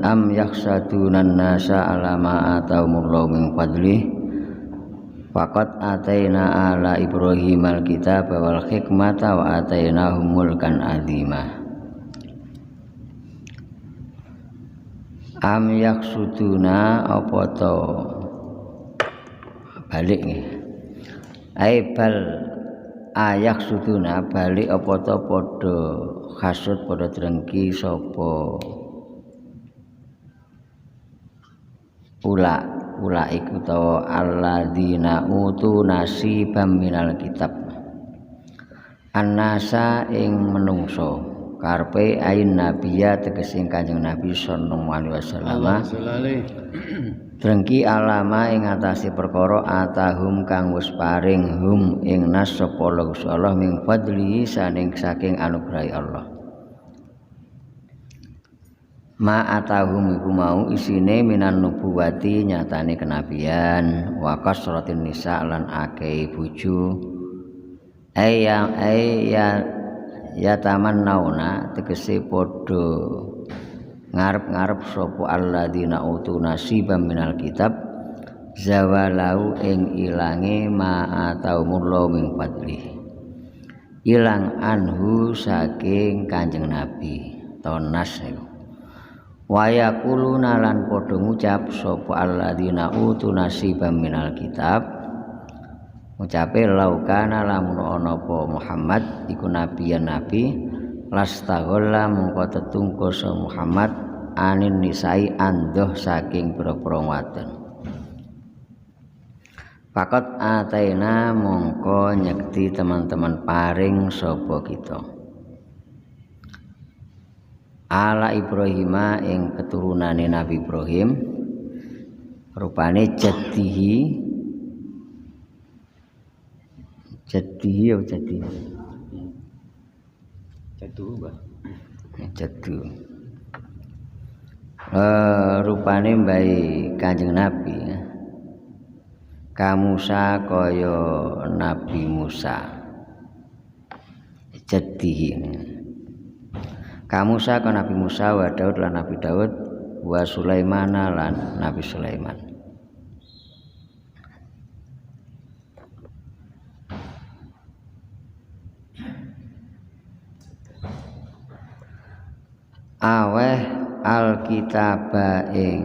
am yaksadunan nasa alama ataumullahu min fadlih faqad ataina ala Ibrahim alkitab wal hikmata wa atainahum mulkan azima. Am yaksuduna apa to balik nggih ai bal ayak suduna balik apa to padha hasud padha drengki sapa ula iku to alladzina utu nasibam minal kitab annasa ing menungso karepe ayin nabiya tegese Kanjeng Nabi sallallahu alaihi wasallam drengki alama ing atase perkara atahum kang wis paring hum ing nas sapa Allah ming fadli saking anugerah Allah. Ma atahum iku mau isine minan nubuwati nyatane kenabian wa kasratin nisa lan akeh bojo ya tamannauna tegese padha ngarep-ngarep sapa alladzina utu nasibam minal kitab zawalau ing ilange ma ataumullahu min fadli ilang anhu saking Kanjeng Nabi tonas niku wa yaquluna lan padha ngucap sapa alladzina utu nasibam minal kitab ngucape laukana lamun ana apa Muhammad iku nabiyan nabi lastaghalla mongko tetungko sa Muhammad anin nisai andoh saking pira-pira wadon. Pakot ataina mongko nyekti teman-teman paring sapa kita. Ala Ibrahima ing keturunane Nabi Ibrahim rupane jaddihi jaddu rupane mbae Kanjeng Nabi ka Musa kaya Nabi Musa jaddihi ka Musa ka Nabi Musa wa Daud lan Nabi Daud wa Sulaiman lan Nabi Sulaiman. Aweh alkitaba ing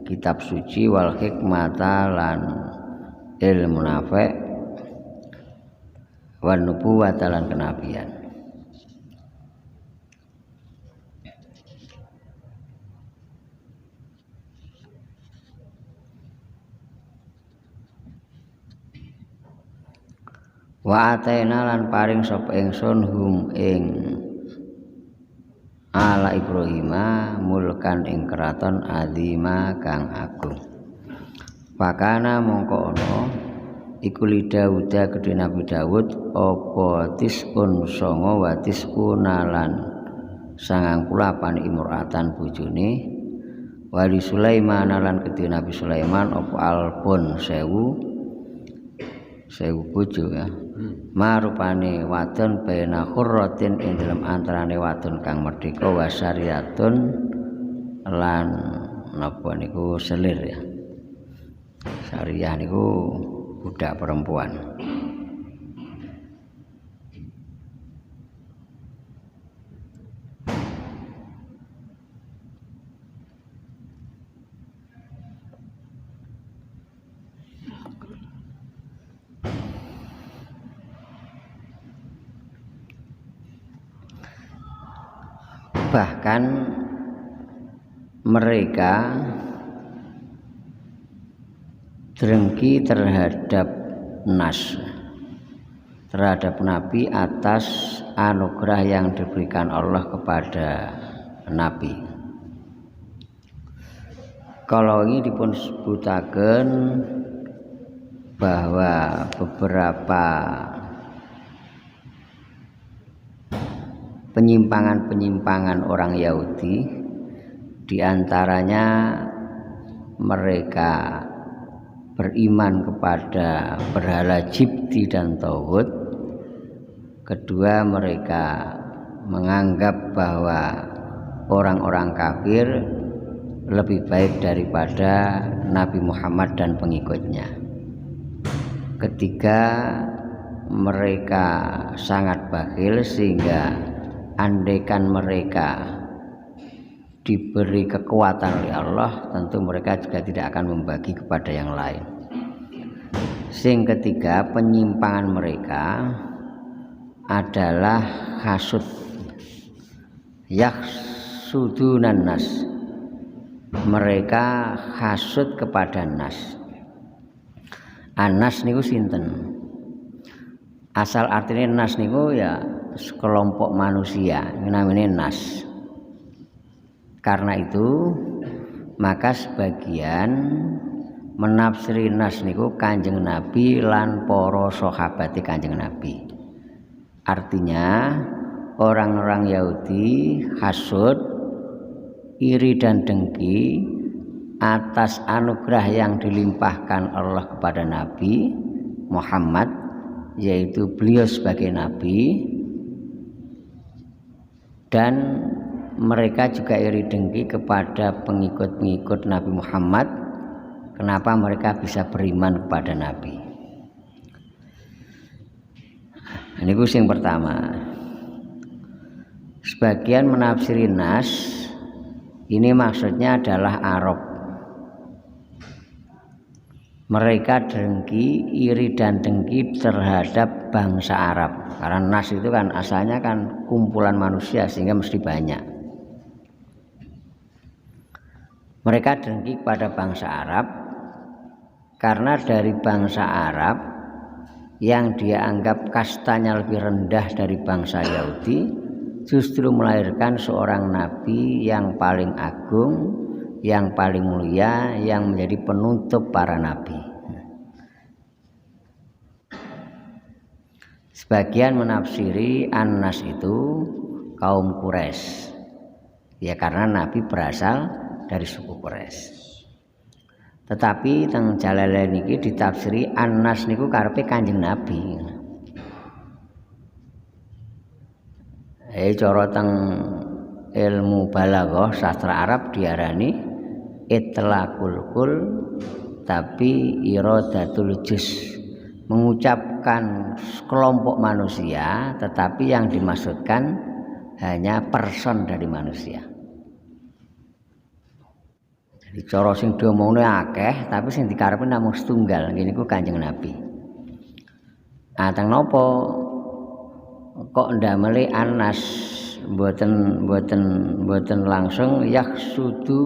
kitab suci wal hikmata lan ilmu nafi' wan nubuwata lan kenabian. Wa ataina lan paring sapa ingsun hum ing ala Ibrahima mulkan ing keraton azima kang agung. Pakana mongko ana iku lidauda kedhe Nabi Daud apa tiskun songo wa tiskunalan 98 imra'atan bojone wali Sulaiman lan kedhe Nabi Sulaiman apa albun 1000 bojo ya. Marupane wadon bena khurratin ing dalem antarane wadon kang merdeka wasyariatun lan napa niku selir ya. Syariah niku budak perempuan. Bahkan mereka drengki terhadap nas, terhadap Nabi atas anugerah yang diberikan Allah kepada Nabi. Kalau ini dipun sebutaken bahwa beberapa penyimpangan-penyimpangan orang Yahudi, diantaranya mereka beriman kepada berhala Jibti dan Tauhid. Kedua, mereka menganggap bahwa orang-orang kafir lebih baik daripada Nabi Muhammad dan pengikutnya. Ketiga, mereka sangat bakhil sehingga andaikan mereka diberi kekuatan oleh Allah, tentu mereka juga tidak akan membagi kepada yang lain. Sing ketiga, penyimpangan mereka adalah hasud, yahsudunan nas, mereka hasud kepada nas. Anas niku sinten? Asal artinya nas niku ya sekelompok manusia, namanya nas. Karena itu maka sebagian menafsiri nas niku Kanjeng Nabi lan para sahabat Kanjeng Nabi. Artinya orang-orang Yahudi hasud, iri dan dengki atas anugerah yang dilimpahkan Allah kepada Nabi Muhammad, yaitu beliau sebagai Nabi, dan mereka juga iri dengki kepada pengikut-pengikut Nabi Muhammad. Kenapa mereka bisa beriman kepada Nabi? Ini yang pertama. Sebagian menafsiri nas ini maksudnya adalah Arab. Mereka dengki, iri dan dengki terhadap bangsa Arab. Karena nas itu kan asalnya kan kumpulan manusia sehingga mesti banyak. Mereka dengki kepada bangsa Arab karena dari bangsa Arab yang dia anggap kastanya lebih rendah dari bangsa Yahudi justru melahirkan seorang nabi yang paling agung, yang paling mulia, yang menjadi penutup para nabi. Sebagian menafsiri An-Nas itu kaum Quraisy, ya karena Nabi berasal dari suku Quraisy. Tetapi teng Jalalain niki ditafsiri An-Nas niku karepe Kanjeng Nabi. Cara teng ilmu balaghah sastra Arab diarani itlaqul kul tapi iradatul juz, mengucapkan kelompok manusia tetapi yang dimaksudkan hanya person dari manusia. Jadi cara sing diomongne akeh tapi sing dikarepe namung setunggal, ngene iku Kanjeng Nabi. Teng napa kok ndameli Anas mboten langsung yaksudu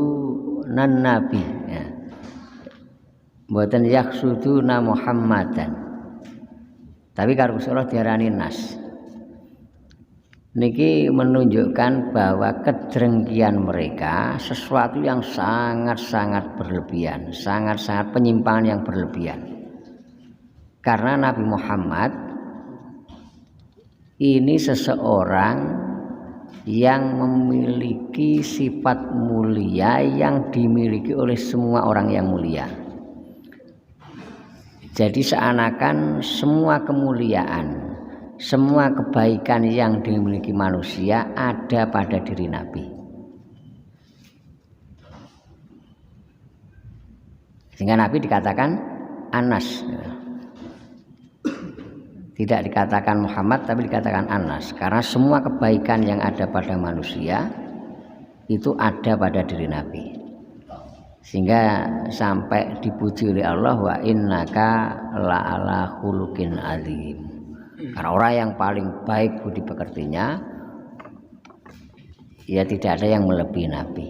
nan nabi ya. Mboten yaksudu na Muhammadan. Tapi karo Allah diarani nas. Niki menunjukkan bahwa kedengkian mereka sesuatu yang sangat-sangat berlebihan, sangat-sangat penyimpangan yang berlebihan. Karena Nabi Muhammad ini seseorang yang memiliki sifat mulia yang dimiliki oleh semua orang yang mulia. Jadi seakan semua kemuliaan, semua kebaikan yang dimiliki manusia ada pada diri Nabi. Sehingga Nabi dikatakan Anas. Tidak dikatakan Muhammad tapi dikatakan Anas, karena semua kebaikan yang ada pada manusia itu ada pada diri Nabi. Sehingga sampai dipuji oleh Allah, wa innaka la'ala khuluqin azim. Karena orang yang paling baik budi pekertinya, ya tidak ada yang melebihi Nabi.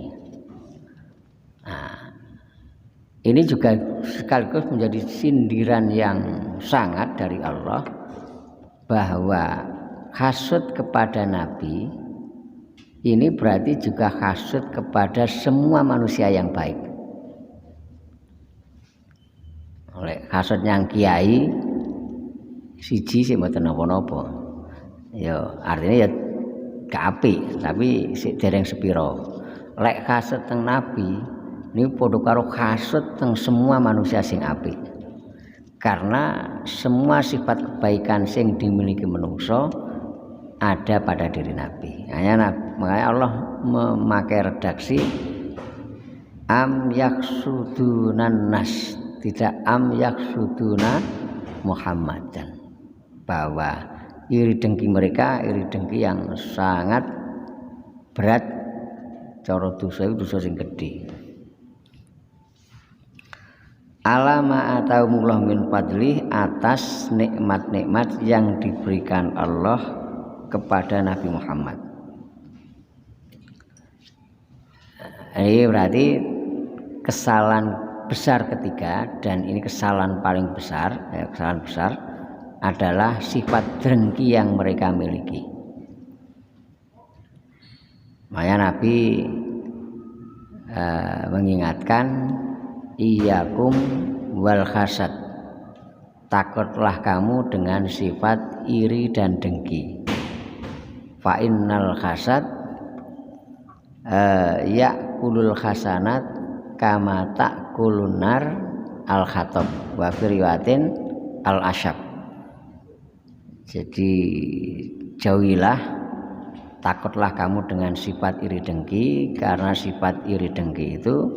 Nah, ini juga sekaligus menjadi sindiran yang sangat dari Allah, bahwa hasud kepada Nabi ini berarti juga hasud kepada semua manusia yang baik. Oleh hasud yang kiai siji sih mboten napa-napa. Ya artinya ya gak apik, tapi sik dereng sepiro. Lek hasud teng Nabi ini padha karo hasud teng semua manusia sing apik. Karena semua sifat kebaikan sing dimiliki manungsa ada pada diri Nabi. Makanya Allah memakai redaksi am yaksudunan nas, tidak am yaksuduna Muhammadan, bahwa iri dengki mereka iri dengki yang sangat berat, cara dosa itu dosa sing gedhe. Alama ataumullah min fadlih, atas nikmat-nikmat yang diberikan Allah kepada Nabi Muhammad. Ini berarti kesalahan besar ketiga, dan ini kesalahan paling besar, kesalahan besar adalah sifat dengki yang mereka miliki. Makanya Nabi mengingatkan, iyyakum wal hasad, takutlah kamu dengan sifat iri dan dengki. Fa innal hasad ya'kulul hasanat kama ta'kulun nar al khatab wa fi riwayatin al asyab. Jadi jauhilah, takutlah kamu dengan sifat iri dengki, karena sifat iri dengki itu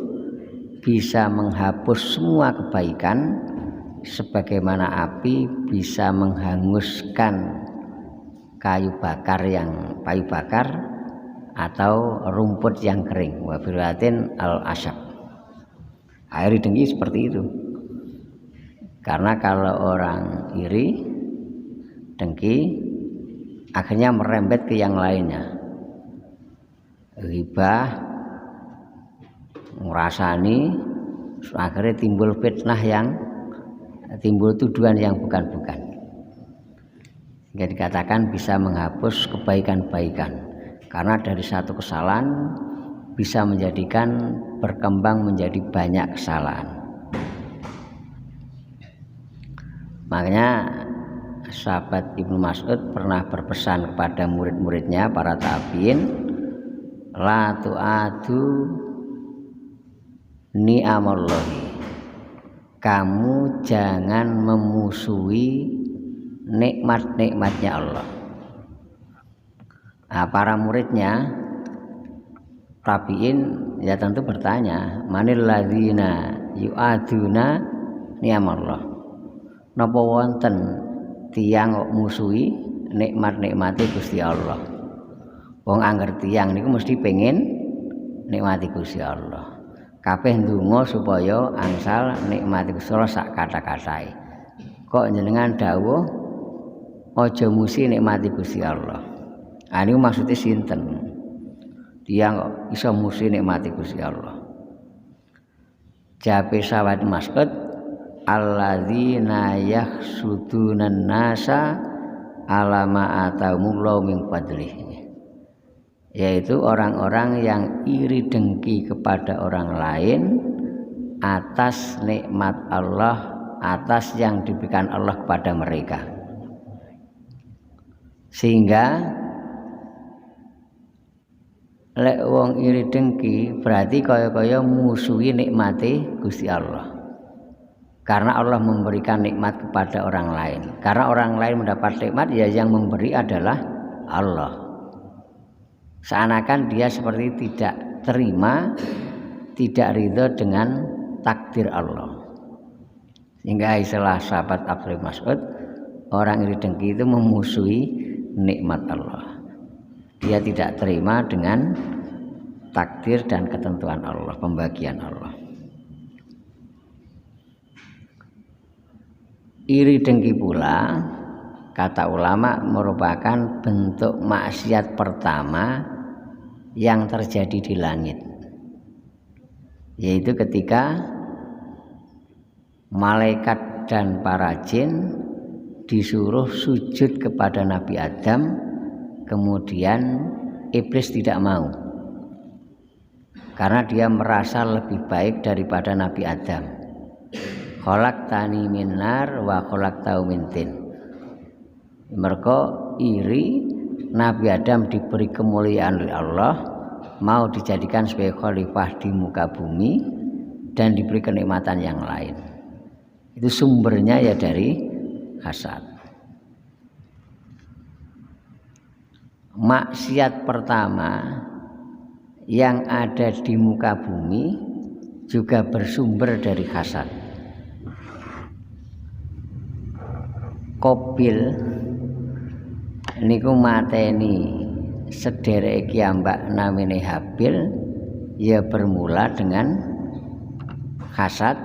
bisa menghapus semua kebaikan, sebagaimana api bisa menghanguskan kayu bakar atau rumput yang kering. Wa filatin al asyab. Iri dengki seperti itu. Karena kalau orang iri dengki akhirnya merembet ke yang lainnya, ghibah, ngrasani, akhirnya timbul fitnah, yang timbul tuduhan yang bukan-bukan. Sehingga dikatakan bisa menghapus kebaikan-baikan, karena dari satu kesalahan bisa menjadikan berkembang menjadi banyak kesalahan. Makanya sahabat Ibnu Mas'ud pernah berpesan kepada murid-muridnya, para tabi'in, la tu'adu ni'amallahi, kamu jangan memusuhi nikmat-nikmatnya Allah. Nah, para muridnya tabi'in ya tentu bertanya, manil ladzina yu'aduna ni'amallah, napa wonten tiyang kok musuhi nikmat-nikmati Gusti Allah. Wong angger tiyang niku mesti pengen nikmati Gusti Allah. Kabeh ndonga supaya angsal nikmati Gusti Allah sak kata-katae. Kok jenengan dawuh aja musi nikmati Gusti Allah. Ah niku maksude sinten? Tiyang kok iso musi nikmati Gusti Allah. Jabe sahabat Mas'ud, alladzina yahsudunan nasa ala ma ataumullahu min fadlih, yaitu orang-orang yang iri dengki kepada orang lain atas nikmat Allah, atas yang diberikan Allah kepada mereka. Sehingga lek wong iri dengki berarti kaya-kaya musuhi nikmati Gusti Allah. Karena Allah memberikan nikmat kepada orang lain. Karena orang lain mendapat nikmat, ya yang memberi adalah Allah. Seakan dia seperti tidak terima, tidak ridho dengan takdir Allah. Sehingga istilah sahabat Abdul Mas'ud, orang iri dengki itu memusuhi nikmat Allah. Dia tidak terima dengan takdir dan ketentuan Allah, pembagian Allah. Iri dengki pula, kata ulama, merupakan bentuk maksiat pertama yang terjadi di langit, yaitu ketika malaikat dan para jin disuruh sujud kepada Nabi Adam, kemudian iblis tidak mau karena dia merasa lebih baik daripada Nabi Adam. Khalaqtani min nar wa khalaqtahu min tin. Mereka iri Nabi Adam diberi kemuliaan oleh Allah, mau dijadikan sebagai khalifah di muka bumi dan diberi kenikmatan yang lain. Itu sumbernya ya dari hasad. Maksiat pertama yang ada di muka bumi juga bersumber dari hasad. Qabil niku mateni sedereke kiambak namine Habil ya bermula dengan hasad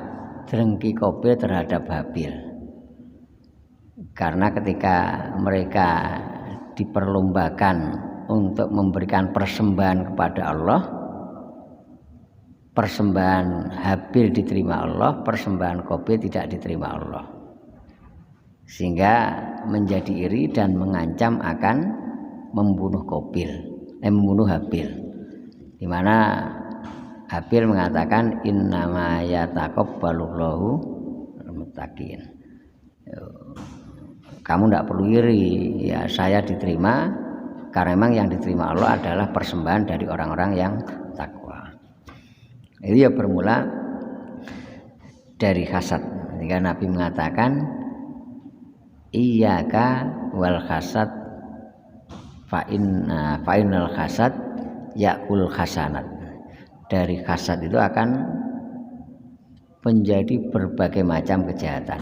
drengki Qabil terhadap Habil. Karena ketika mereka diperlombakan untuk memberikan persembahan kepada Allah, persembahan Habil diterima Allah, persembahan Qabil tidak diterima Allah, sehingga menjadi iri dan mengancam akan membunuh Habil, di mana Habil mengatakan innama yataqabbalullahu muttaqin. Kamu tidak perlu iri, ya saya diterima karena memang yang diterima Allah adalah persembahan dari orang-orang yang takwa. Itu ya bermula dari hasad. Ketika Nabi mengatakan iyyaka wal hasad fa innal hasad yakul hasanat. Dari hasad itu akan menjadi berbagai macam kejahatan.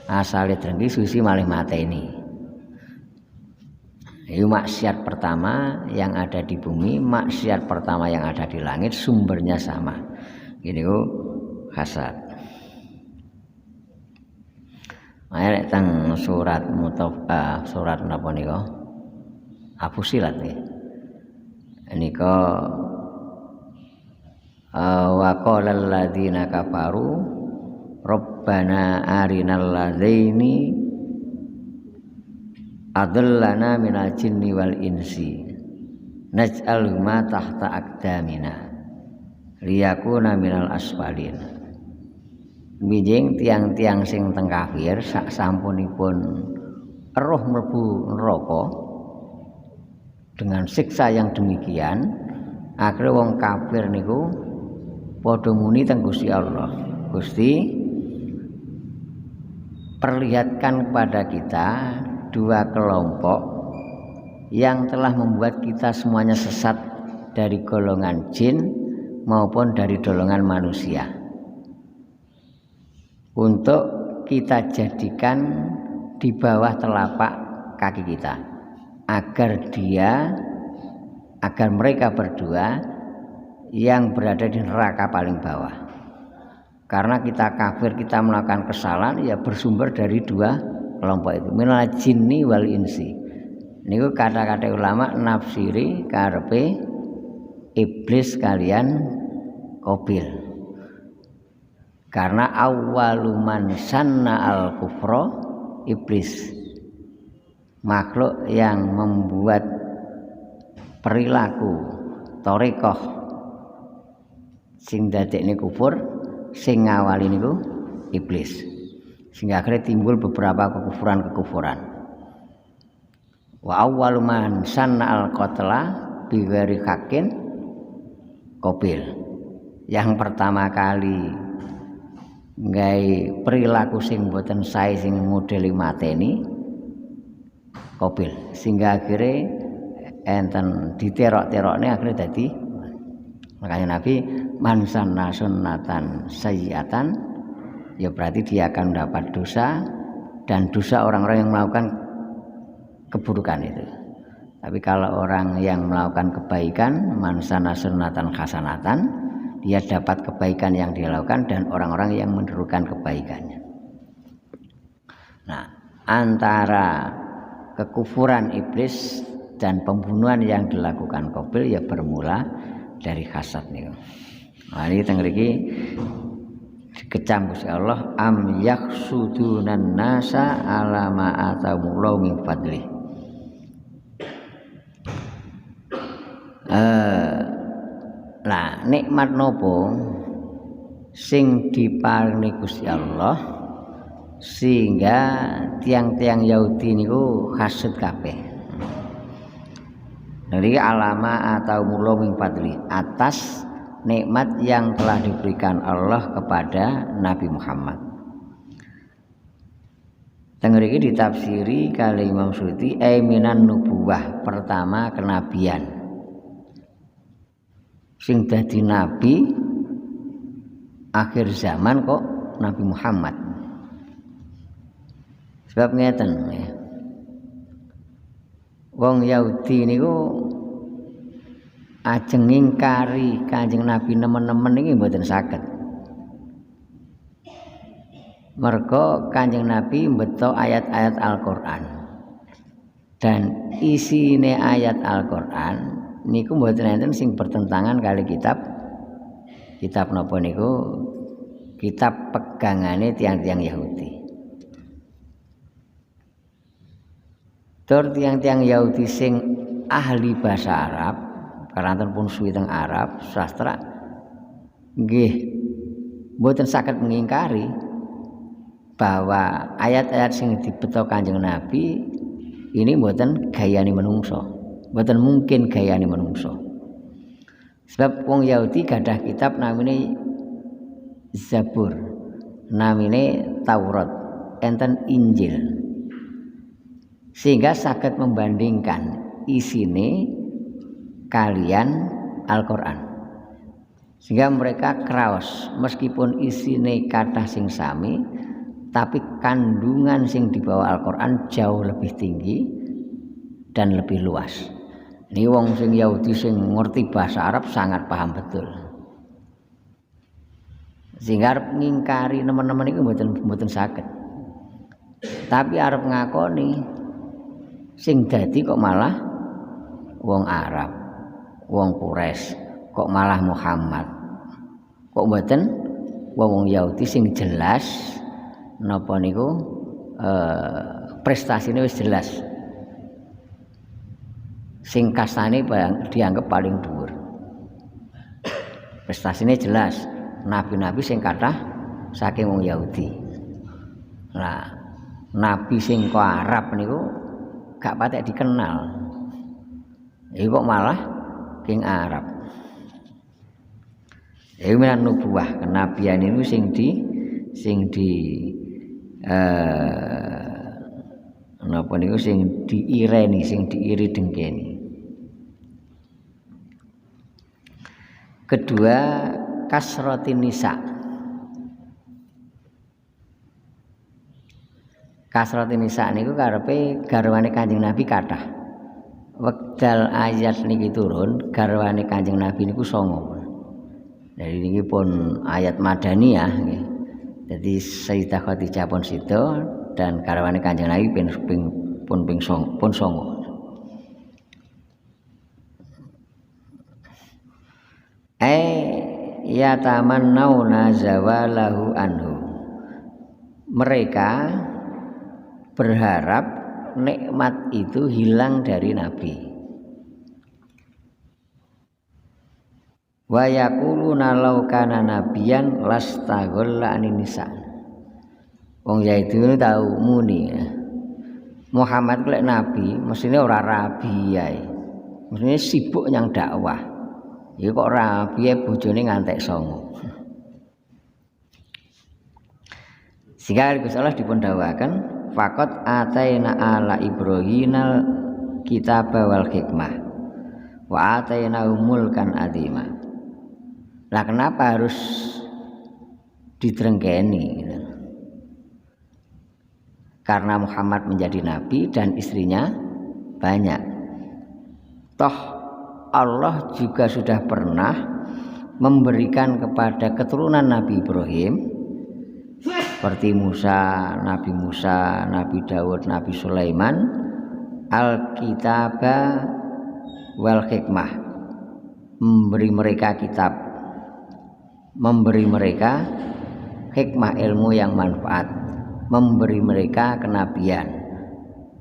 Asale drengki susi malih mateni. Itu maksiat pertama yang ada di bumi, maksiat pertama yang ada di langit, sumbernya sama. Ini hasad. Ayat teng surat surat napa nika? Fussilat nggih. Nika wa qala alladziina kafaru Rabbana arinal ladzaini adallana minal jinni wal insi naj'alhuma tahta aqdamina liyakuna minal asfalin. Mijing tiang-tiang sing teng kafir sak sampunipun roh mlebu neraka dengan siksa yang demikian, akhirnya wong kafir niku padha muni teng Gusti Allah, Gusti perlihatkan kepada kita dua kelompok yang telah membuat kita semuanya sesat dari golongan jin maupun dari golongan manusia, untuk kita jadikan di bawah telapak kaki kita agar mereka berdua yang berada di neraka paling bawah. Karena kita kafir, kita melakukan kesalahan, ya bersumber dari dua kelompok itu, minal jinni wal insi. Niku kata-kata ulama nafsiri karepe iblis kalian Qabil. Karena awwaluman sanna al kufra iblis, makhluk yang membuat perilaku thariqah sing dadekne kufur, sing ngawali niku iblis, sehingga akhirnya timbul beberapa kekufuran. Wa awwalu man sanna al qatla bi ghairi haqqin Qabil. Yang pertama kali nggawe perilaku sing boten sae sing modeli mateni Qabil, sehingga akhirnya enten diterok-terokne akhirnya dadi. Makanya Nabi man sanna sunnatan sayyi'atan, ya berarti dia akan mendapat dosa dan dosa orang-orang yang melakukan keburukan itu. Tapi kalau orang yang melakukan kebaikan, man sanna sunnatan hasanatan, dia dapat kebaikan yang dia lakukan dan orang-orang yang menirukan kebaikannya. Nah, antara kekufuran iblis dan pembunuhan yang dilakukan Qabil ya bermula dari hasad nih. Nah, ini teng mriki dikecam Gusti Allah, am yakhsudunan nasa ala ma atamullahu min fadli. Lah nikmat nopo sing diparingi Gusti Allah sehingga tiang-tiang Yahudi niku hasud kabeh. Dari alama atau mulung min fadli, atas nikmat yang telah diberikan Allah kepada Nabi Muhammad. Tengriki ditafsiri kali Imam Suyuti minan nubuwah, pertama kenabian. Sing dadi nabi akhir zaman kok Nabi Muhammad. Sebab ngeten ya. Wong Yahudi niku ajeng ngingkari Kanjeng Nabi nemen-nemen niki mboten saged. Merga Kanjeng Nabi mbeto ayat-ayat Al-Qur'an. Dan isine ayat Al-Qur'an niku mboten enten sing bertentangan kali kitab napa niku kitab pegangane tiang-tiang Yahudi. Tur tiang-tiang Yahudi sing ahli bahasa Arab, karanten pun suwi teng Arab, sastra nggih mboten saged mengingkari bahwa ayat-ayat sing dibeto Kanjeng Nabi ini mboten gayane menungso, mboten mungkin gayane menungso. Sebab wong Yahudi gadah kitab namine Zabur, namine Taurat, enten Injil. Sehingga saged membandingkan isine kalian Al-Qur'an. Sehingga mereka kraos meskipun isine kathah sing sami tapi kandungan sing dibawa Al-Qur'an jauh lebih tinggi dan lebih luas. Ini wong sing Yahudi sing ngerti bahasa Arab sangat paham betul. Sehingga arep ngingkari nemen-nemen iku mboten saged. Tapi arep ngakoni sing dadi kok malah wong Arab, wong Quraisy, kok malah Muhammad. Kok mboten wong Yahudi sing jelas napa niku prestasine wis jelas. Sing kastane dianggap paling dhuwur. Prestasine jelas, nabi-nabi sing kathah saking wong Yahudi. Nah, nabi sing kok Arab niku gak patek dikenal. Iku kok malah king Arab. Iku menan nubuwah kenabian itu sing di napa niku sing diireni, sing diiri dengkeni. Kedua, kasratin nisa. Kasratin nisa niku karepe garwane Kanjeng Nabi kathah. Wekdal ayat niki turun, garwane Kanjeng Nabi niku 9. Jadi niki pun ayat madaniyah nggih. Jadi Sayyidah Khadijah pun sida dan garwane Kanjeng Nabi pun 9. Ya tamannauna zawalahu anhu. Mereka berharap nikmat itu hilang dari Nabi. Wa yaquluna law kana nabiyan lastaghalla anin nisa. Wong Yahudi tahu muni Muhammad lek nabi mestine ora rabi ae. Mestine sibuk nyang dakwah. Ya kok rabi bojone ngantek 9. Sehingga Gusti Allah dipun dawuhaken faqat ataina ala Ibrahimal kitaba wal hikmah wa ataina mulkan azima. Lah kenapa harus didrengkeni? Karena Muhammad menjadi nabi dan istrinya banyak. Toh Allah juga sudah pernah memberikan kepada keturunan Nabi Ibrahim seperti Musa, Nabi Daud, Nabi Sulaiman, Al-Kitaba wal Hikmah, memberi mereka kitab, memberi mereka hikmah ilmu yang manfaat, memberi mereka kenabian.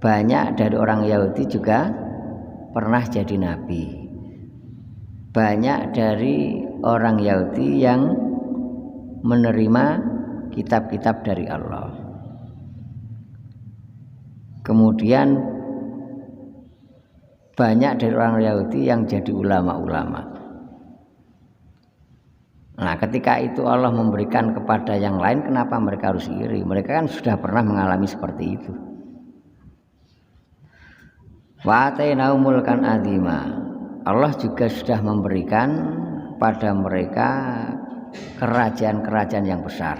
Banyak dari orang Yahudi juga pernah jadi nabi. Banyak dari orang Yahudi yang menerima kitab-kitab dari Allah. Kemudian banyak dari orang Yahudi yang jadi ulama-ulama. Nah, ketika itu Allah memberikan kepada yang lain, kenapa mereka harus iri? Mereka kan sudah pernah mengalami seperti itu. Wa atainahu mulkan azima. Allah juga sudah memberikan pada mereka kerajaan-kerajaan yang besar.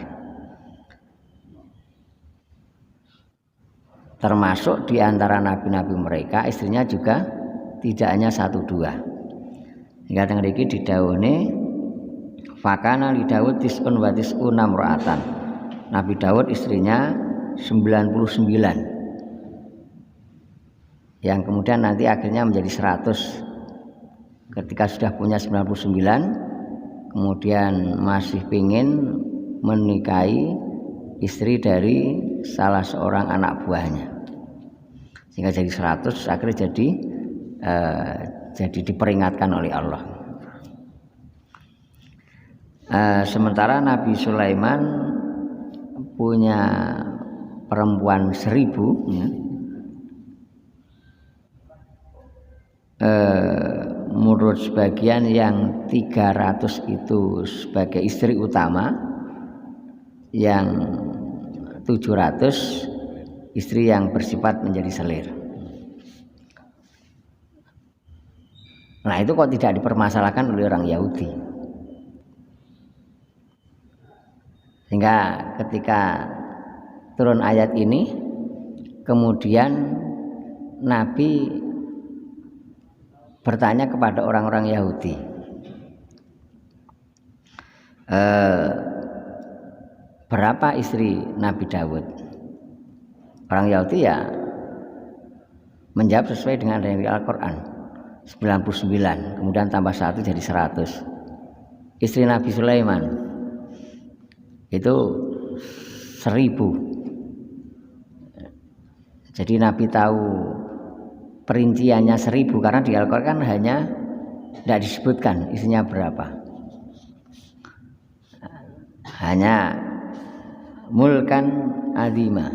Termasuk di antara nabi-nabi mereka istrinya juga tidak hanya 1-2. Hingga teng mriki didhawuhne fakana li Daud tis'un wa tis'una mra'atan. Nabi Daud istrinya 99. Yang kemudian nanti akhirnya menjadi 100. Ketika sudah punya 99, kemudian masih ingin menikahi istri dari salah seorang anak buahnya, sehingga jadi 100, akhirnya jadi diperingatkan oleh Allah. Sementara Nabi Sulaiman punya perempuan 1000, ya. Menurut sebagian yang 300 itu sebagai istri utama, yang 700 istri yang bersifat menjadi selir. Nah itu kok tidak dipermasalahkan oleh orang Yahudi, sehingga ketika turun ayat ini kemudian Nabi bertanya kepada orang-orang Yahudi, berapa istri Nabi Daud? Orang Yahudi ya menjawab sesuai dengan dari Al-Quran, 99, kemudian tambah 1 jadi 100. Istri Nabi Sulaiman itu 1000. Jadi Nabi tahu perinciannya 1000 karena di Al-Quran hanya tidak disebutkan isinya berapa, hanya mulkan azima.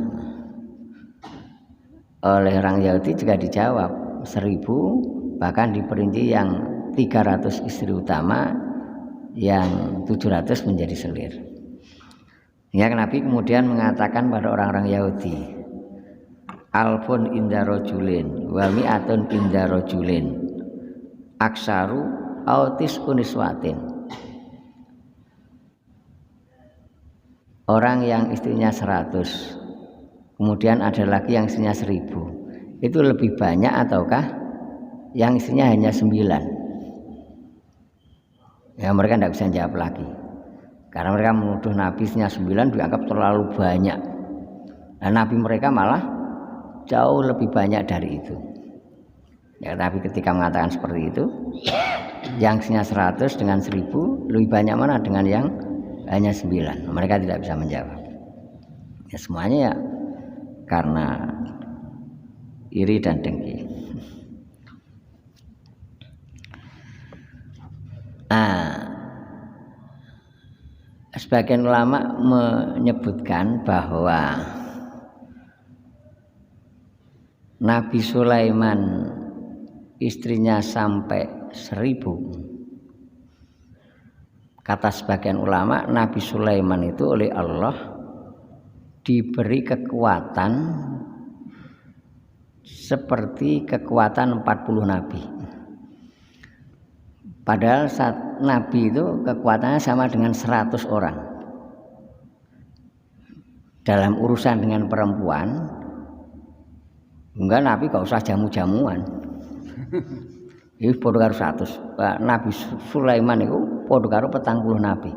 Oleh orang Yahudi juga dijawab 1000, bahkan diperinci yang 300 istri utama, yang 700 menjadi selir. Ya, Nabi kemudian mengatakan pada orang-orang Yahudi, alfun inda rajulin wa mi'atun inda rajulin aksaru autis uniswatin. Orang yang istrinya 100, kemudian ada lagi yang istrinya 1000, itu lebih banyak ataukah yang istrinya hanya 9? Ya mereka tidak bisa jawab lagi, karena mereka menuduh Nabi istrinya 9 dianggap terlalu banyak, dan Nabi mereka malah jauh lebih banyak dari itu. Ya, tapi ketika mengatakan seperti itu, yang istrinya 100 dengan 1000 lebih banyak mana dengan yang hanya 9? Mereka tidak bisa menjawab. Ya semuanya ya karena iri dan dengki. Sebagian ulama menyebutkan bahwa Nabi Sulaiman istrinya sampai 1000. Kata sebagian ulama, Nabi Sulaiman itu oleh Allah diberi kekuatan seperti kekuatan 40 nabi. Padahal saat Nabi itu kekuatannya sama dengan 100 orang. Dalam urusan dengan perempuan, enggak, Nabi gak usah jamu-jamuan. Ini podo karo 100. Nabi Sulaiman itu podo karo 40 nabi.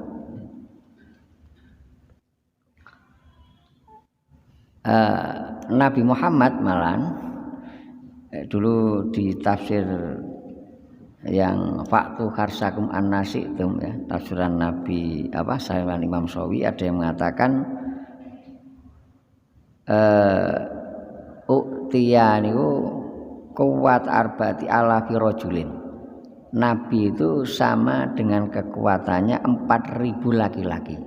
Nabi Muhammad malan dulu di tafsir yang Faktu Harsakum An-Nasitum, ya, tafsiran Nabi Sahihan Imam Sawi, ada yang mengatakan uktiya niku kuwat arba'ati alafi rajulin. Nabi itu sama dengan kekuatannya 4000 laki-laki.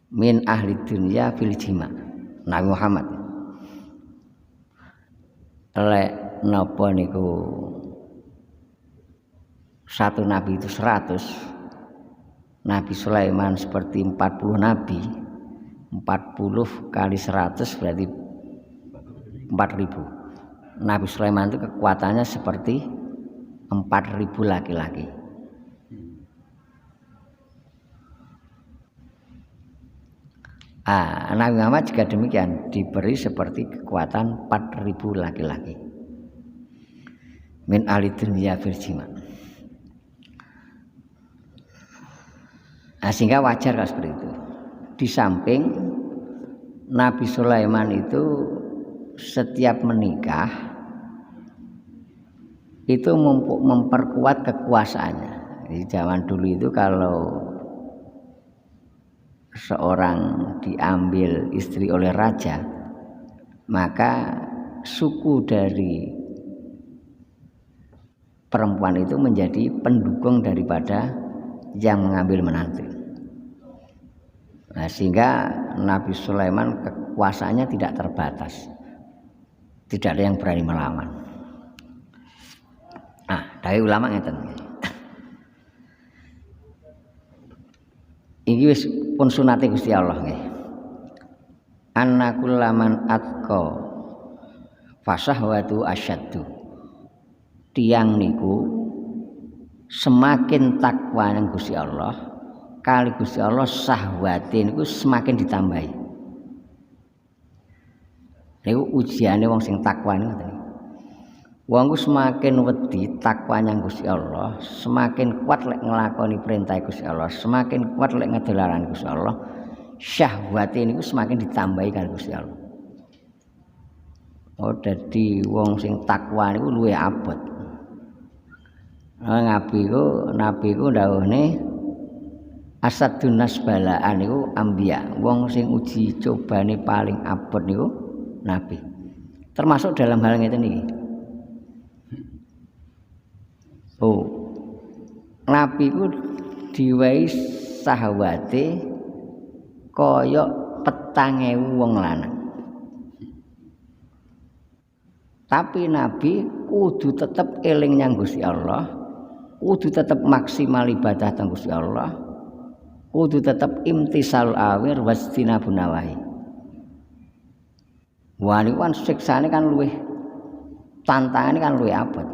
Min ahli dunia fil jima. Nabi Muhammad. Lek napa niku satu nabi itu 100. Nabi Sulaiman seperti 40 nabi. 40 kali 100 berarti 4000. Nabi Sulaiman itu kekuatannya seperti 4000 laki-laki. Nabi Muhammad juga demikian, diberi seperti kekuatan 4.000 laki-laki min ahli dunya firjima. Sehingga wajar kalau seperti itu. Di samping Nabi Sulaiman itu setiap menikah itu memperkuat kekuasaannya. Di zaman dulu itu kalau seorang diambil istri oleh raja, maka suku dari perempuan itu menjadi pendukung daripada yang mengambil menantu. Sehingga Nabi Sulaiman kekuasaannya tidak terbatas, tidak ada yang berani melawan. Dari ulama ngeten. Iki wis pun sunate Gusti Allah nggih. Anna kullaman atqa fasahwatu asyaddu. Tiang niku semakin takwa nang Gusti Allah, kali Gusti Allah sahwate niku semakin ditambahi. Niku ujiane wong sing takwa niku ngoten. Wong semakin wedi takwa nang Gusti Allah, semakin kuat lek nglakoni perintah Gusti Allah, semakin kuat lek ngedolaran Gusti Allah, syahwate niku semakin ditambahi karo Gusti Allah. Dadi wong sing takwa niku luwih abot. Nabi ku ndawuhne asadun nasbalaan niku anbiya. Wong sing uji cobane paling abot niku nabi. Termasuk dalam hal ngeten iki. Nabi ku diwehi sahwate kaya 4.000 wong lanang. Tapi Nabi kudu tetep eling nyang Gusti Allah, kudu tetep maksimal ibadah teng Gusti Allah, kudu tetep imtisal awir wastinabun nawahi. Wani kan siksane kan luwih, tantangane kan luwih abot.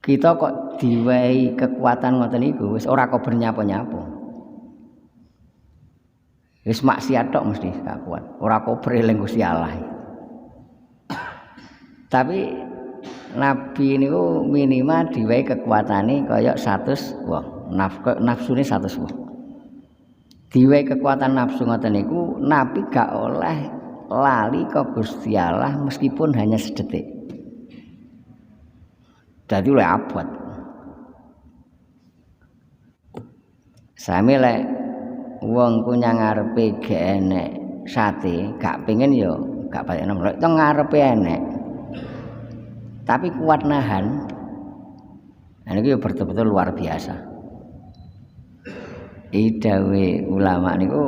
Kita kok diwehi kekuatan ngoten niku wis ora kok bernyapa-nyapa. Wis maksiat tok mesti gak kuat, ora kok eling Gusti Allah. Tapi Nabi niku minimal diwehi kekuatane kaya 100 wong, nafsune 100 wong. Diwehi kekuatan nafsu ngoten niku Nabi gak oleh lali ke Gusti Allah meskipun hanya sedetik. Dadi oleh abot. Sami lek wong ku nyang ngarepe gak enek sate, gak pengen ya gak patek nom. Lek teng ngarepe enek tapi kuat nahan. Niku ya betul-betul luar biasa. Idawe ulama niku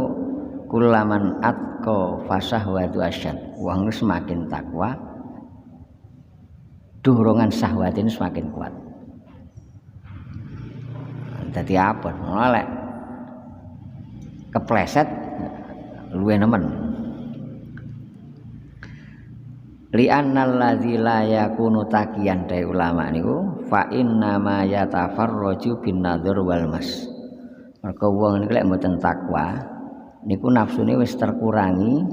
kulaman atqa fasahwatu asyad. Wong semakin takwa, dorongan syahwat ini semakin kuat. Dadi apa? Lek kepleset luwe nemen. Li'annal ladzi la yakunu taqiyan dai ulama niku fa inna ma yatafarraju bin nadzur wal mas. Mergo wong niku lek mboten takwa niku nafsune wis terkurangi,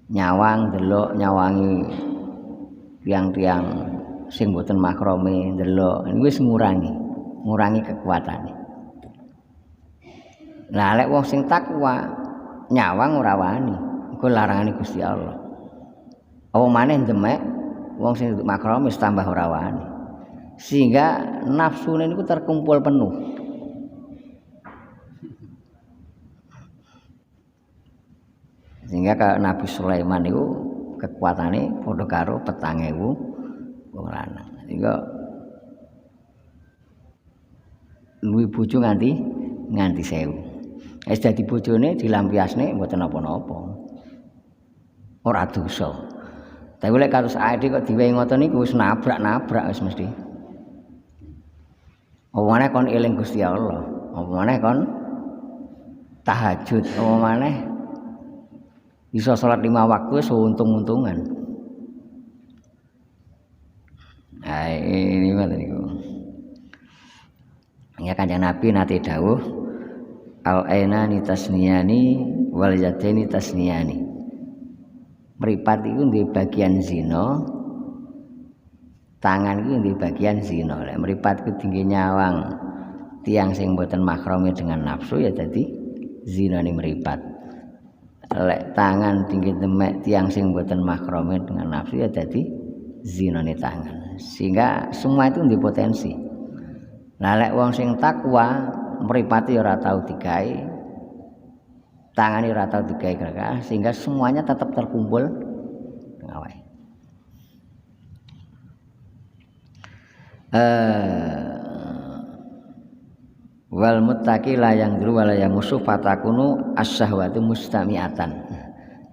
nyawang delok, nyawangi tiang-tiang sing mboten makrome ndelok niku wis ngurangi kekuatane. Lah lek wong sing takwa nyawang ora wani, iku larangane Gusti Allah. Apa maneh demek wong sing makrome wis tambah ora wani. Sehingga nafsune niku terkumpul penuh. Sehingga Nabi Sulaiman niku kekuatane padha karo 4.000 wong lanang. Sehingga luwih bojo nganti 1.000. Wis dadi bojone dilampiasne mboten napa-napa. Ora dosa. Tapi lek kados ade kok diwehi ngoten niku wis nabrak-nabrak wis mesti. Apa maneh kon eling Gusti Allah, apa maneh kon tahajud, apa maneh bisa salat 5 waktu wis untung-untungan. Nah, ini ngoten niku. Ya Kanjeng Nabi nate dawuh al ainani tasniyani wal yadaini tasniyani. Mripat iku duwe bagian zina, tangan iku duwe bagian zina. Lek mripat iku tinggi nyawang tiang sing mboten mahrami dengan nafsu ya dadi zinane mripat. Lek tangan tinggi demek tiang sing mboten mahrami dengan nafsu ya dadi zinane tangan. Sehingga semua itu duwe potensi. Lah lek wong sing takwa mripate ora tau digawe, tangane ora tau digawe gerakan sehingga semuanya tetap terkumpul awake. Wal muttaqi la yang dulu wala yang musuh fatakunu asyahwatu mustamiatan.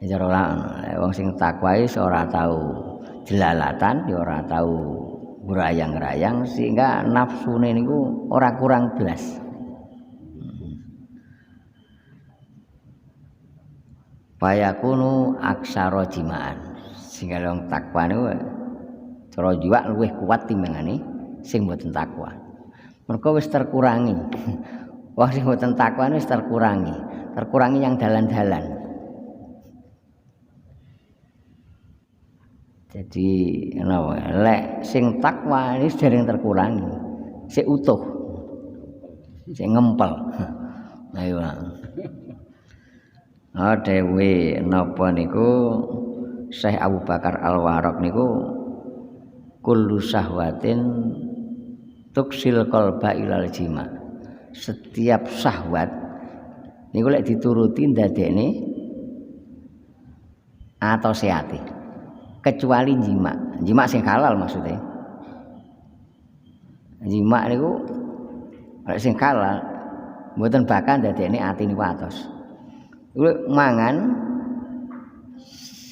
Cara wong sing takwa wis ora tau jelalatan, ya ora tau ngurayang-rayang sehingga nafsune niku ora kurang belas. Bayakunu aksara jimaan sehingga wong takwa niku cara jiwa luwih kuat timbangane sing mboten takwa. Mergo wis terkurangi. Wong sing mboten takwa wis terkurangi yang dalan-dalan. Jadi napa lek sing takwa ini sering terkurangi, sing utuh, sing ngempel. Ayo. Dewe napa niku Syekh Abu Bakar Al-Warraq niku kullu syahwatin tuksil qalba ilal jima. Setiap syahwat niku lek dituruti ndadekne atau sehati. Kecuali jima sing halal maksudnya. Jima niku lek sing halal mboten bakal ndadekne ati niku atos. Mangan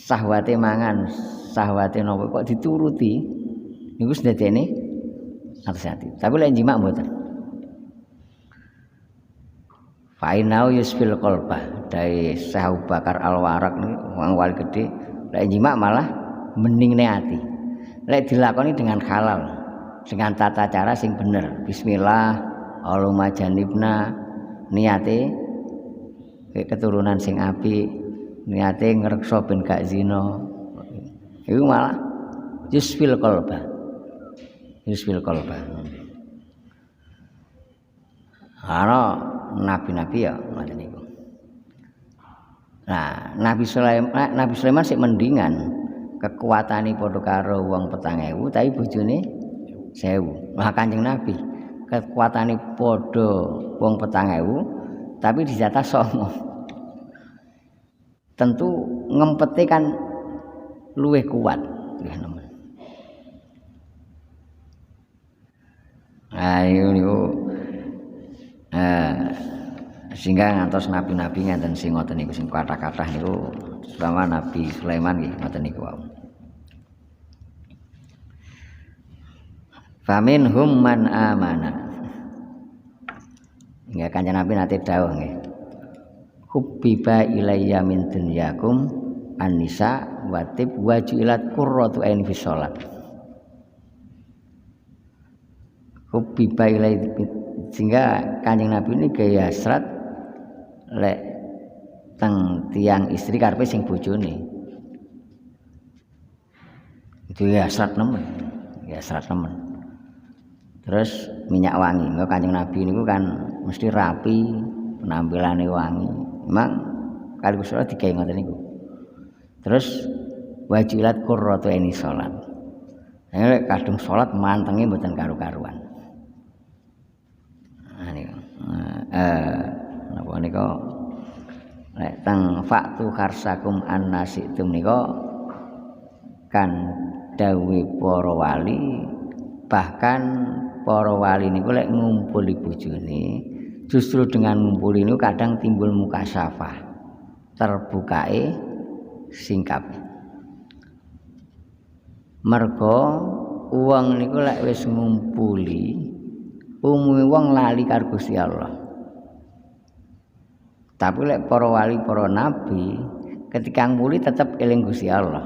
sahwate napa kok dituruti niku sedene hati. Tapi lek jima mboten. Fainau yusfil qalbah dari Syekh Abu Bakar Al-Warraq niku wong wali gedhe lek jima malah meningne ati. Lek dilakoni dengan halal, dengan tata cara sing bener. Bismillah, Allahumma janibna, niate keturunan sing apik, niate ngreksa ben gak zina. Iku malah yusfil qalba. Ana nabi-nabi ya ngoten niku. Nah, Nabi Sulaiman sik mendingan kekuatane padha karo wong 4.000 tapi bojone 1.000. Lah Kanjeng Nabi kekuatane padha wong 4.000 tapi dijatah 9. Tentu ngempete kan luwih kuat ya nemen. Ayo niku sehingga ngantos nabi-nabi ngenten sing ngoten niku sing kathah-kathah niku selama Nabi Sulaiman nggih ngoten niku wau. Faminhum man amana. Nggih Kanjeng Nabi nate dawuh nggih. Hubbiba ilayya min dunyakum an-nisa wa tib wajilat qurratu ain fi shalat. Hubbiba ilayya sehingga Kanjeng Nabi ini gaya hasrat lek teng tiang istri karepe sing bojone. Itu ya hasrat nemen. Terus minyak wangi. Engko Kanjeng Nabi niku kan mesti rapi, penampilane wangi. Memang kali salat digawe ngoten niku. Terus wajilat qurratu aini salat. Nek kadung salat mantenge mboten karu-karuan. Nah niku. Napa nika lek teng faktu kharsakum annasitum nika kan dawuh para wali, bahkan para wali niku lek ngumpuli bojone justru dengan ngumpul ini kadang timbul mukasyafah, terbukae singkap. Mergo wong niku lek wis ngumpuli umume wong lali karo Gusti Allah. Tapi lek para wali, para nabi ketika ngumpuli tetap eling Gusti Allah.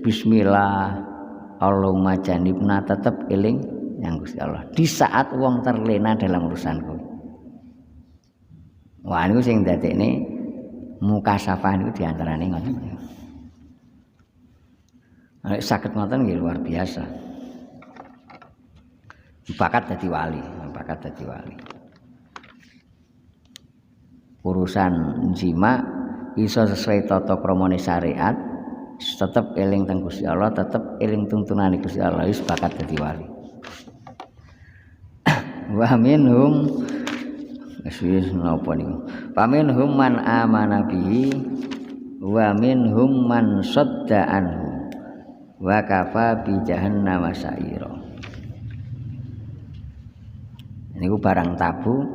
Bismillah, Allahumma janibna tetap eling yang Gusti Allah di saat wong terlena dalam urusanku. Wah niku sing dadekne mukasafah niku diantarane ngoten. Nek saged ngoten nggih luar biasa. Bakat dadi wali. Urusan jima iso sesuai tata kramane syariat, tetep eling teng Gusti Allah, tetep eling tuntunane Gusti Allah, wis bakat dadi wali. Wa minhum wis napa niku. Fa minhum man amana bihi wa minhum man sadda anhu wa kafa bi jahannam sa'ira. Niku barang tabu,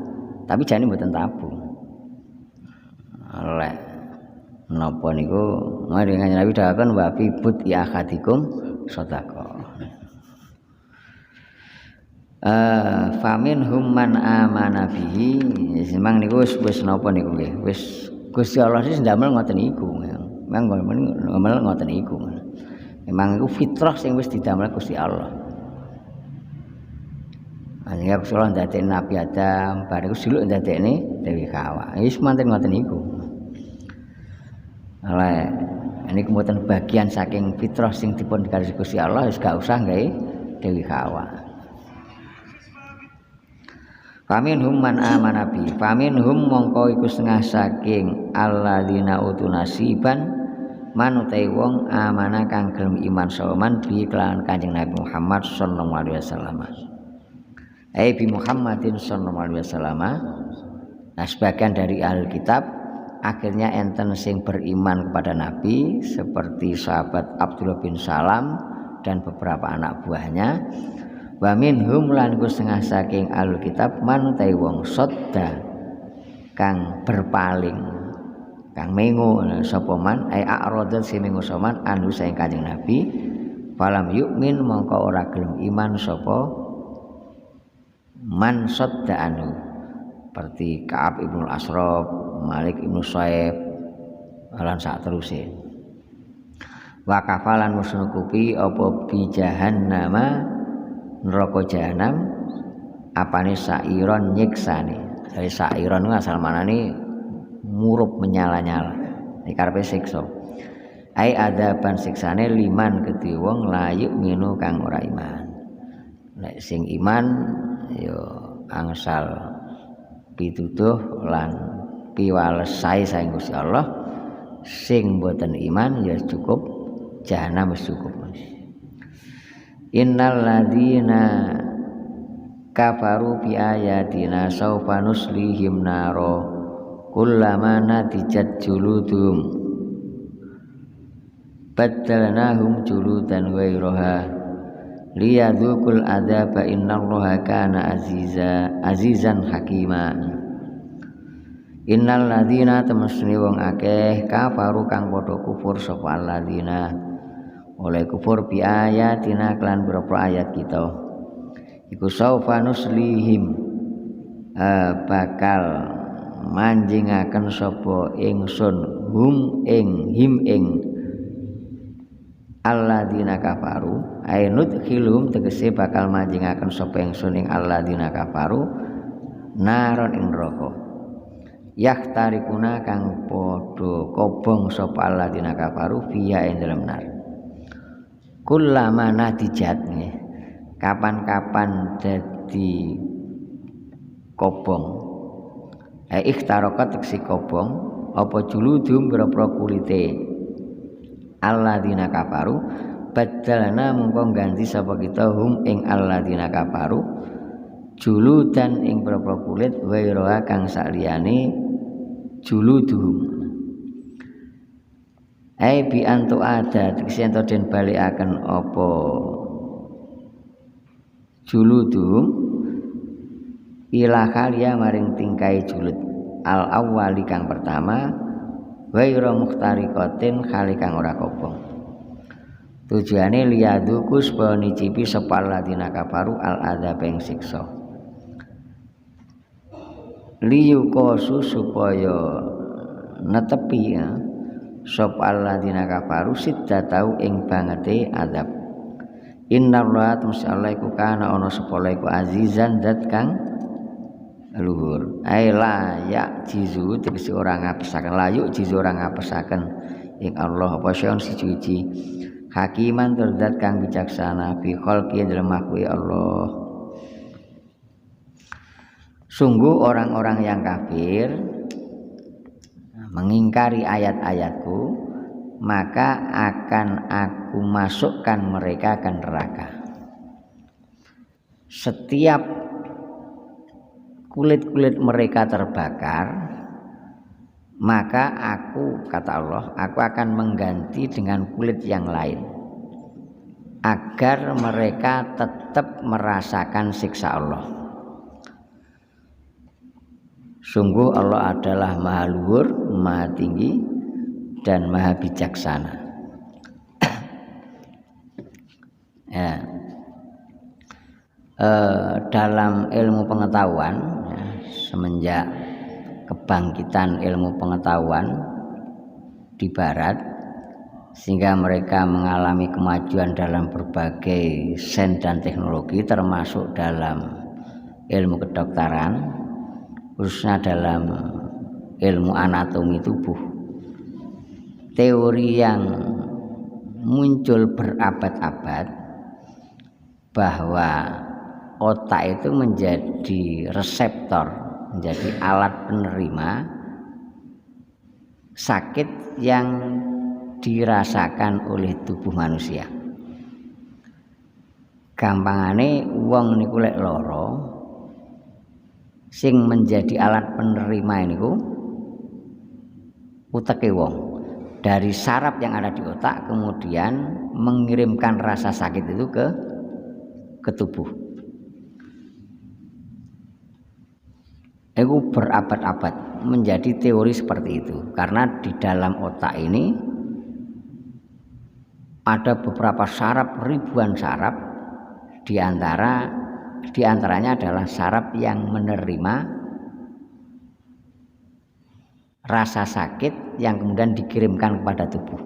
tapi jane mboten tabu. Lek napa niku mari Nabi dawuhken wa fi buti ahadikum sedekah. Famin humman amana bihi, memang niku wis napa niku nggih. Wis Gusti Allah sing ndamel ngoten niku. Memang ngoten niku. Memang iku fitrah sing wis didamel Gusti Allah. Hanya Gusti Allah ndadekne Nabi Adam, bariku suluk ndadekne Dewi Hawa. Wis manten ngoten niku. Lah niku mboten bagian saking fitrah sing dipun digaris Gusti Allah, wis gak usah gawe Dewi Hawa. Faminhum man amana bi, faminhum mongko iku setengah saking alladzina utunasiban manutai wong amana kang gelem iman sawaman bi kelawan Kanjeng Nabi Muhammad sallallahu alaihi wasallam. Bi Muhammadin sallallahu alaihi wasallam. Nah, sebagian dari ahli kitab akhirnya enten sing beriman kepada Nabi seperti sahabat Abdullah bin Salam dan beberapa anak buahnya. Wa minhum lan ku setengah saking ahli kitab manutai wong sadda kang berpaling, kang mengo sapa man ai a'radha sing mengo soman anu saing Kanjeng Nabi falam yu'min mongko ora gelem iman sapa man sadda anu seperti Ka'ab ibnu Ashraf, Malik ibnu Syaib lan sak teruse. Wa kafalan musnukupi apa bi jahannama neraka jahanam apane sairon nyiksane. Dari sairon ku asal manane murup menyala-nyala. Iki karepe siksa. Ai adaban siksane liman kedhe wong layuk minu kang ora iman. Nek sing iman ya angsal pituduh lan piwales sae saing Gusti Allah. Sing mboten iman ya cukup jahanam wis cukup. Innal ladzina kafaru bi ayatina saufa nuslihim naro kullama natijat juludum badalnahum juludan ghairaha liyadzuqul adzaba innallaha kana azizan hakima. Innal ladzina temesne wong akeh kafaru kang padha kufur sapa alladzina oleh kufur bi ayatina kelan beberapa ayat kita iku saufa nuslihim bakal manjingaken sapa ingsun hum ing alladzina kafaru ainut khilum tegese bakal manjingaken sapa ingsun ing alladzina kafaru naron ing neraka yahtarikuna kang padha kobong sapa alladzina kafaru fiha ing dalem nar. Kullama natijat nggih. Kapan-kapan dadi kobong. Ikhtarakat teksi kobong apa juludum boro-boro kulite. Alladzina kafaru badalna mungko ganti sapa kita hum ing alladzina kafaru juludan ing boro-boro kulit waira kang saliyane juluduhum. Bi antu ada tegese ento den balikaken apa juludum ila kaliya maring tingkai julud al awwali kang pertama waira mukhtarikatin khali kang ora kobong. Tujuane liyaduku supaya nicipi sapa ladina kafaru al adzab ing siksa. Liyukosu supaya netepi ya. Sop alladzina kafaru siddatau ing bangete azab Innallaha tamsyaallah iku kana ana sapa iku azizan zat kang luhur. Ai la ya jizu tegese ora ngapesaken, layuk jizu ora ngapesaken ing Allah apa syon siji-siji. Hakiman tur zat kang bijaksana fi khalqi dalam makhluk Allah. Sungguh orang-orang yang kafir mengingkari ayat-ayatku, maka akan aku masukkan mereka ke neraka. Setiap kulit-kulit mereka terbakar, maka aku, kata Allah, aku akan mengganti dengan kulit yang lain agar mereka tetap merasakan siksa Allah. Sungguh Allah adalah Maha Luhur, Maha Tinggi, dan Maha Bijaksana. Ya. Dalam ilmu pengetahuan, ya, semenjak kebangkitan ilmu pengetahuan di Barat, sehingga mereka mengalami kemajuan dalam berbagai sains dan teknologi, termasuk dalam ilmu kedokteran, khususnya dalam ilmu anatomi tubuh. Teori yang muncul berabad-abad bahwa otak itu menjadi reseptor, menjadi alat penerima sakit yang dirasakan oleh tubuh manusia. Gampangane wong niku lek lara, sing menjadi alat penerima niku uteke wong. Dari saraf yang ada di otak kemudian mengirimkan rasa sakit itu ke tubuh. Itu berabad-abad menjadi teori seperti itu, karena di dalam otak ini ada beberapa saraf, ribuan saraf, di antaranya adalah saraf yang menerima rasa sakit yang kemudian dikirimkan kepada tubuh,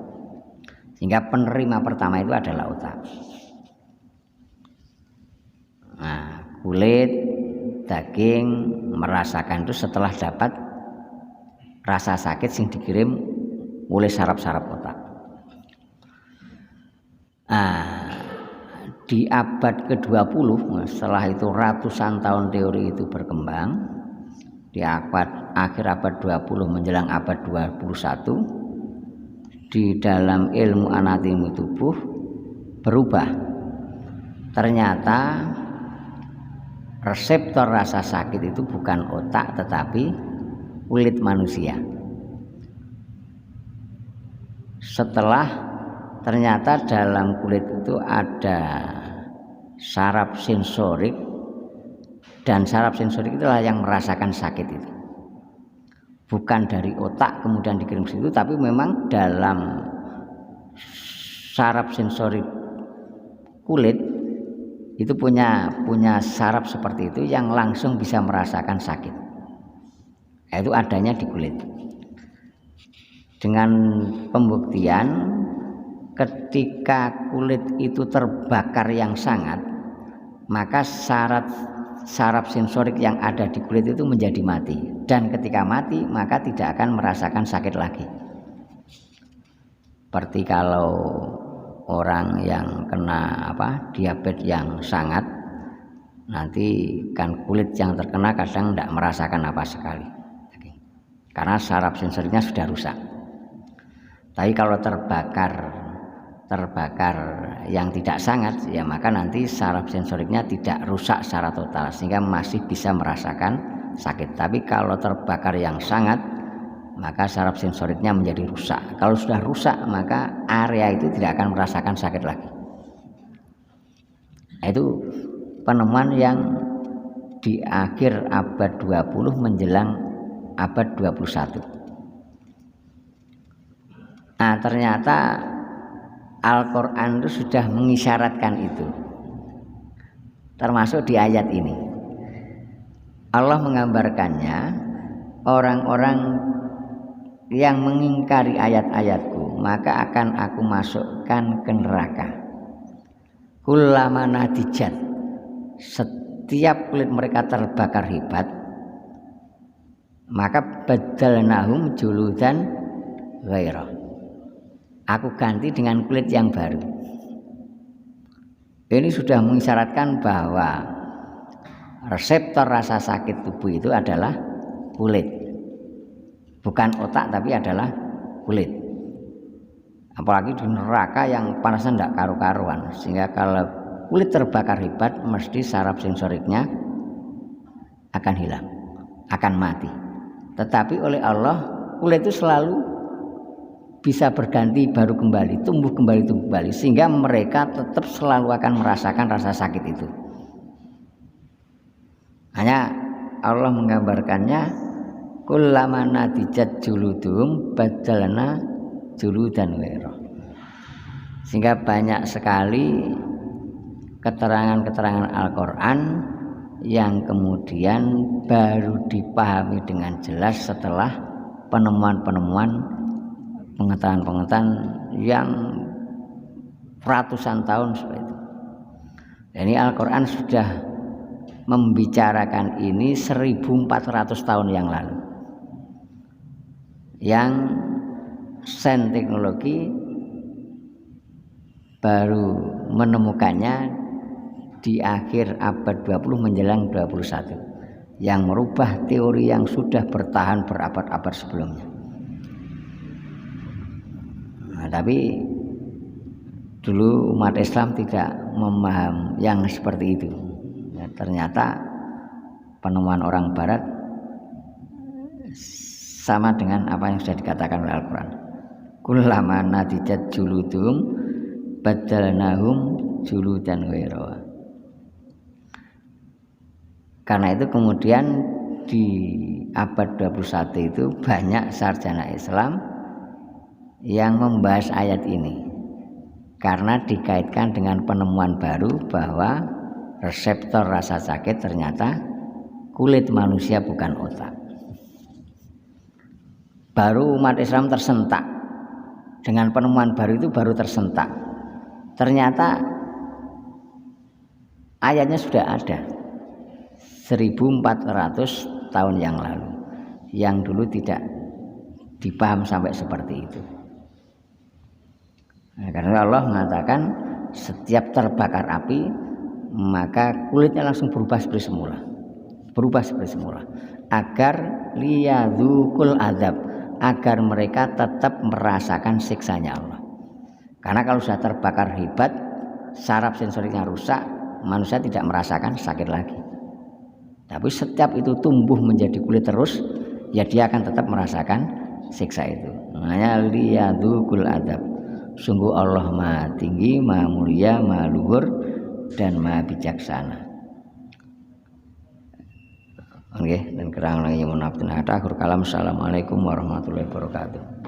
sehingga penerima pertama itu adalah otak. Nah, kulit, daging merasakan itu setelah dapat rasa sakit yang dikirim oleh saraf-saraf otak. Nah, di abad ke-20, setelah itu ratusan tahun teori itu berkembang, di akhir abad 20 menjelang abad 21, di dalam ilmu anatomi tubuh berubah. Ternyata reseptor rasa sakit itu bukan otak tetapi kulit manusia. Setelah ternyata dalam kulit itu ada saraf sensorik, dan saraf sensorik itulah yang merasakan sakit itu. Bukan dari otak kemudian dikirim ke situ, tapi memang dalam saraf sensorik kulit itu punya saraf seperti itu yang langsung bisa merasakan sakit. Itu adanya di kulit. Dengan pembuktian ketika kulit itu terbakar yang sangat, maka saraf sensorik yang ada di kulit itu menjadi mati, dan ketika mati maka tidak akan merasakan sakit lagi. Seperti kalau orang yang kena diabetes yang sangat, nanti kan kulit yang terkena kadang tidak merasakan apa sekali karena saraf sensoriknya sudah rusak. Tapi kalau terbakar yang tidak sangat, ya maka nanti saraf sensoriknya tidak rusak secara total sehingga masih bisa merasakan sakit. Tapi kalau terbakar yang sangat, maka saraf sensoriknya menjadi rusak. Kalau sudah rusak, maka area itu tidak akan merasakan sakit lagi. Itu penemuan yang di akhir abad 20 menjelang abad 21. Nah, ternyata Al-Quran itu sudah mengisyaratkan itu, termasuk di ayat ini. Allah menggambarkannya, orang-orang yang mengingkari ayat-ayatku maka akan aku masukkan ke neraka. kullama nadijat, setiap kulit mereka terbakar hebat, maka badalnahum juludan ghairah, aku ganti dengan kulit yang baru. Ini sudah mengisyaratkan bahwa reseptor rasa sakit tubuh itu adalah kulit, bukan otak tapi adalah kulit. Apalagi di neraka yang panasnya tidak karu-karuan, sehingga kalau kulit terbakar hebat mesti saraf sensoriknya akan hilang, akan mati. Tetapi oleh Allah kulit itu selalu bisa berganti baru kembali, tumbuh kembali, sehingga mereka tetap selalu akan merasakan rasa sakit itu. Hanya Allah menggambarkannya kullama nadijat juludum badalna juludan ghairah. Sehingga banyak sekali keterangan-keterangan Al-Qur'an yang kemudian baru dipahami dengan jelas setelah penemuan-penemuan, pengetahuan-pengetahuan yang ratusan tahun seperti itu. Ini Al-Qur'an sudah membicarakan ini 1400 tahun yang lalu. Yang sains teknologi baru menemukannya di akhir abad 20 menjelang 21, yang merubah teori yang sudah bertahan berabad-abad sebelumnya. Nah, tapi dulu umat Islam tidak memahami yang seperti itu. Ya, ternyata penemuan orang Barat sama dengan apa yang sudah dikatakan oleh Al-Quran. Kullama nadijat juludum badalnahum juludan ghairah. Karena itu kemudian di abad 21 itu banyak sarjana Islam yang membahas ayat ini karena dikaitkan dengan penemuan baru bahwa reseptor rasa sakit ternyata kulit manusia bukan otak. Baru umat Islam tersentak dengan penemuan baru itu, baru tersentak. Ternyata ayatnya sudah ada 1400 tahun yang lalu, yang dulu tidak dipaham sampai seperti itu. Nah, karena Allah mengatakan setiap terbakar api maka kulitnya langsung berubah seperti semula, agar liyadzukul azab, agar mereka tetap merasakan siksanya Allah. Karena kalau sudah terbakar hebat, saraf sensoriknya rusak, manusia tidak merasakan sakit lagi. Tapi setiap itu tumbuh menjadi kulit terus, ya dia akan tetap merasakan siksa itu. Makanya liyadzukul azab. Sungguh Allah Maha Tinggi, Maha Mulia, Maha Luhur, dan Maha Bijaksana. Oke, dan kurang lagi mohon maaf. Akhir kalam. Assalamualaikum warahmatullahi wabarakatuh.